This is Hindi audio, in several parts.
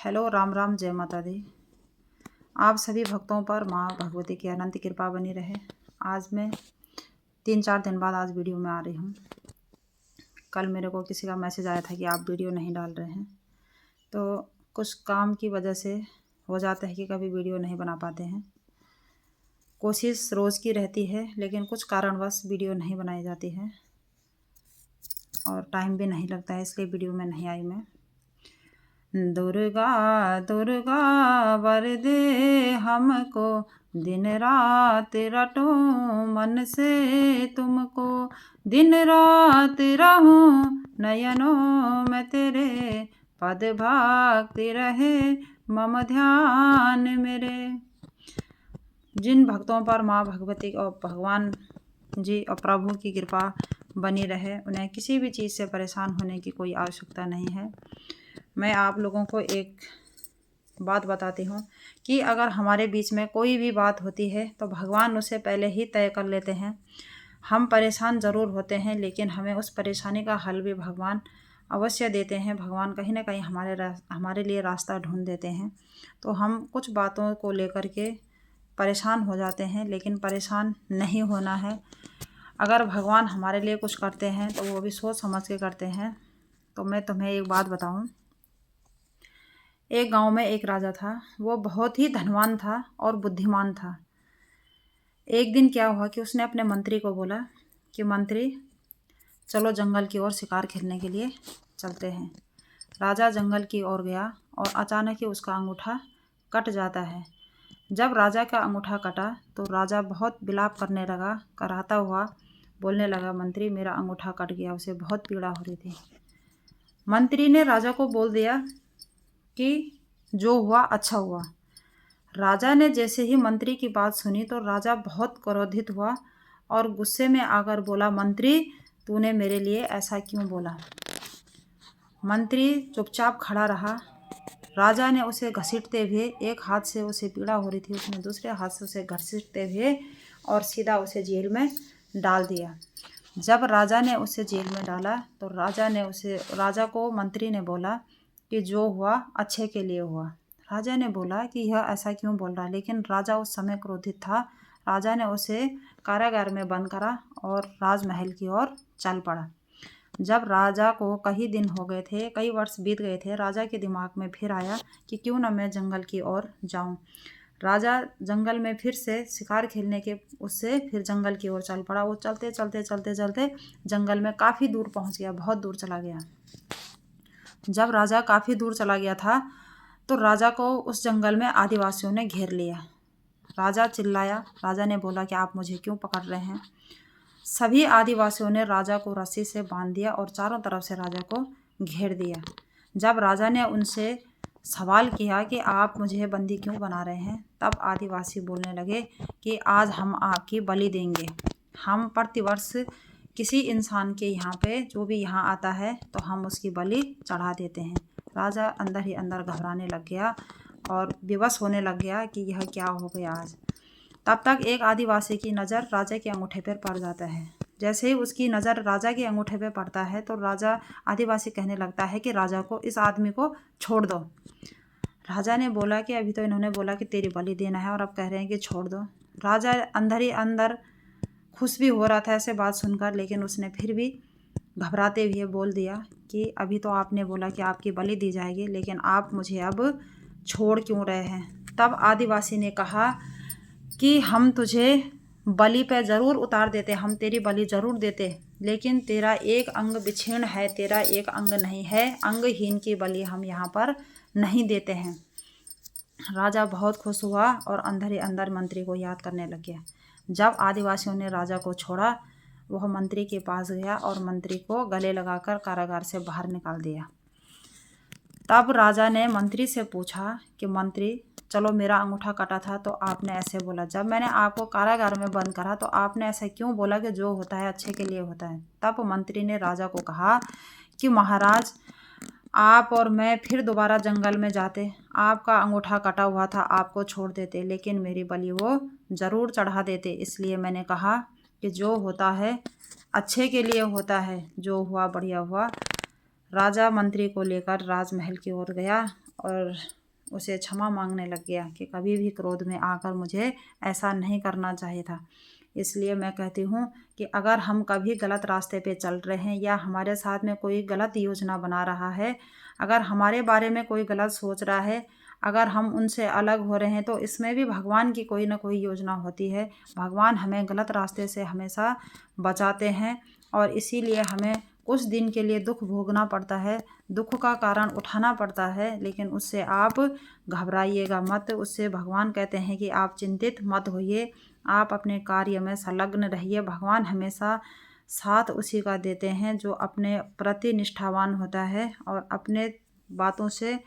हेलो, राम राम, जय माता दी। आप सभी भक्तों पर माँ भगवती की अनंत कृपा बनी रहे। आज मैं 3-4 दिन बाद आज वीडियो में आ रही हूँ। कल मेरे को किसी का मैसेज आया था कि आप वीडियो नहीं डाल रहे हैं, तो कुछ काम की वजह से हो जाता है कि कभी वीडियो नहीं बना पाते हैं। कोशिश रोज़ की रहती है, लेकिन कुछ कारणवश वीडियो नहीं बनाई जाती है और टाइम भी नहीं लगता है, इसलिए वीडियो में नहीं आई मैं। दुर्गा दुर्गा वर दे हमको, दिन रात रटो मन से तुमको, दिन रात रहूं नयनों में तेरे, पद भागते रहे मम ध्यान मेरे। जिन भक्तों पर माँ भगवती और भगवान जी और प्रभु की कृपा बनी रहे, उन्हें किसी भी चीज़ से परेशान होने की कोई आवश्यकता नहीं है। मैं आप लोगों को एक बात बताती हूँ कि अगर हमारे बीच में कोई भी बात होती है तो भगवान उसे पहले ही तय कर लेते हैं। हम परेशान ज़रूर होते हैं, लेकिन हमें उस परेशानी का हल भी भगवान अवश्य देते हैं। भगवान कहीं ना कहीं हमारे लिए रास्ता ढूंढ देते हैं। तो हम कुछ बातों को लेकर के परेशान हो जाते हैं, लेकिन परेशान नहीं होना है। अगर भगवान हमारे लिए कुछ करते हैं तो वो भी सोच समझ के करते हैं। तो मैं तुम्हें एक बात बताऊं। एक गांव में एक राजा था। वो बहुत ही धनवान था और बुद्धिमान था। एक दिन क्या हुआ कि उसने अपने मंत्री को बोला कि मंत्री, चलो जंगल की ओर शिकार खेलने के लिए चलते हैं। राजा जंगल की ओर गया और अचानक ही उसका अंगूठा कट जाता है। जब राजा का अंगूठा कटा तो राजा बहुत विलाप करने लगा, कराहता हुआ बोलने लगा, मंत्री मेरा अंगूठा कट गया। उसे बहुत पीड़ा हो रही थी। मंत्री ने राजा को बोल दिया कि जो हुआ अच्छा हुआ। राजा ने जैसे ही मंत्री की बात सुनी तो राजा बहुत क्रोधित हुआ और गुस्से में आकर बोला, मंत्री तूने मेरे लिए ऐसा क्यों बोला। मंत्री चुपचाप खड़ा रहा। राजा ने उसे घसीटते हुए, एक हाथ से उसे पीड़ा हो रही थी, उसने दूसरे हाथ से उसे घसीटते हुए और सीधा उसे जेल में डाल दिया। जब राजा ने उसे जेल में डाला तो राजा को मंत्री ने बोला कि जो हुआ अच्छे के लिए हुआ। राजा ने बोला कि यह ऐसा क्यों बोल रहा, लेकिन राजा उस समय क्रोधित था। राजा ने उसे कारागार में बंद करा और राजमहल की ओर चल पड़ा। जब राजा को कई दिन हो गए थे, कई वर्ष बीत गए थे, राजा के दिमाग में फिर आया कि क्यों ना मैं जंगल की ओर जाऊं। राजा जंगल में फिर से शिकार खेलने के उससे फिर जंगल की ओर चल पड़ा। वो चलते चलते चलते चलते जंगल में काफ़ी दूर पहुंच गया, बहुत दूर चला गया। जब राजा काफ़ी दूर चला गया था तो राजा को उस जंगल में आदिवासियों ने घेर लिया। राजा चिल्लाया। राजा ने बोला कि आप मुझे क्यों पकड़ रहे हैं। सभी आदिवासियों ने राजा को रस्सी से बांध दिया और चारों तरफ से राजा को घेर दिया। जब राजा ने उनसे सवाल किया कि आप मुझे बंदी क्यों बना रहे हैं, तब आदिवासी बोलने लगे कि आज हम आपकी बलि देंगे। हम प्रतिवर्ष किसी इंसान के यहाँ पे जो भी यहाँ आता है तो हम उसकी बलि चढ़ा देते हैं। राजा अंदर ही अंदर घबराने लग गया और विवश होने लग गया कि यह क्या हो गया आज। तब तक एक आदिवासी की नज़र राजा के अंगूठे पर पड़ जाता है। जैसे ही उसकी नज़र राजा के अंगूठे पर पड़ता है तो आदिवासी कहने लगता है कि राजा को, इस आदमी को छोड़ दो। राजा ने बोला कि अभी तो इन्होंने बोला कि तेरी बलि देना है और अब कह रहे हैं कि छोड़ दो। राजा अंदर ही अंदर खुश भी हो रहा था ऐसे बात सुनकर, लेकिन उसने फिर भी घबराते हुए बोल दिया कि अभी तो आपने बोला कि आपकी बलि दी जाएगी, लेकिन आप मुझे अब छोड़ क्यों रहे हैं। तब आदिवासी ने कहा कि हम तुझे बलि पे ज़रूर उतार देते, हम तेरी बलि ज़रूर देते, लेकिन तेरा एक अंग विक्षीण है, तेरा एक अंग नहीं है। अंगहीन की बलि हम यहाँ पर नहीं देते हैं। राजा बहुत खुश हुआ और अंदर ही अंदर मंत्री को याद करने लग गया। जब आदिवासियों ने राजा को छोड़ा, वह मंत्री के पास गया और मंत्री को गले लगाकर कारागार से बाहर निकाल दिया। तब राजा ने मंत्री से पूछा कि मंत्री, चलो मेरा अंगूठा कटा था तो आपने ऐसे बोला, जब मैंने आपको कारागार में बंद करा तो आपने ऐसा क्यों बोला कि जो होता है अच्छे के लिए होता है। तब मंत्री ने राजा को कहा कि महाराज, आप और मैं फिर दोबारा जंगल में जाते, आपका अंगूठा कटा हुआ था, आपको छोड़ देते, लेकिन मेरी बलि वो ज़रूर चढ़ा देते। इसलिए मैंने कहा कि जो होता है अच्छे के लिए होता है, जो हुआ बढ़िया हुआ। राजा मंत्री को लेकर राजमहल की ओर गया और उसे क्षमा मांगने लग गया कि कभी भी क्रोध में आकर मुझे ऐसा नहीं करना चाहिए था। इसलिए मैं कहती हूँ कि अगर हम कभी गलत रास्ते पे चल रहे हैं या हमारे साथ में कोई गलत योजना बना रहा है, अगर हमारे बारे में कोई गलत सोच रहा है, अगर हम उनसे अलग हो रहे हैं, तो इसमें भी भगवान की कोई ना कोई योजना होती है। भगवान हमें गलत रास्ते से हमेशा बचाते हैं और इसीलिए हमें कुछ दिन के लिए दुख भोगना पड़ता है, दुख का कारण उठाना पड़ता है, लेकिन उससे आप घबराइएगा मत। उससे भगवान कहते हैं कि आप चिंतित मत होइए, आप अपने कार्य में संलग्न रहिए। भगवान हमेशा साथ उसी का देते हैं जो अपने प्रति निष्ठावान होता है और अपने बातों से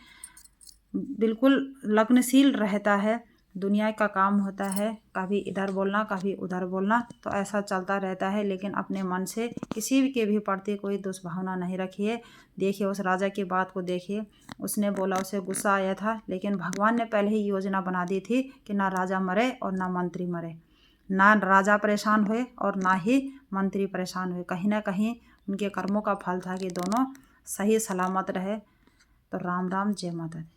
बिल्कुल लगनशील रहता है। दुनिया का काम होता है, कभी इधर बोलना कभी उधर बोलना, तो ऐसा चलता रहता है, लेकिन अपने मन से किसी के भी प्रति कोई दुष्भावना नहीं रखिए। देखिए उस राजा की बात को देखिए, उसने बोला, उसे गुस्सा आया था, लेकिन भगवान ने पहले ही योजना बना दी थी कि ना राजा मरे और ना मंत्री मरे, ना राजा परेशान हुए और ना ही मंत्री परेशान हुए। कहीं ना कहीं उनके कर्मों का फल था कि दोनों सही सलामत रहे। तो राम राम, जय माता दी।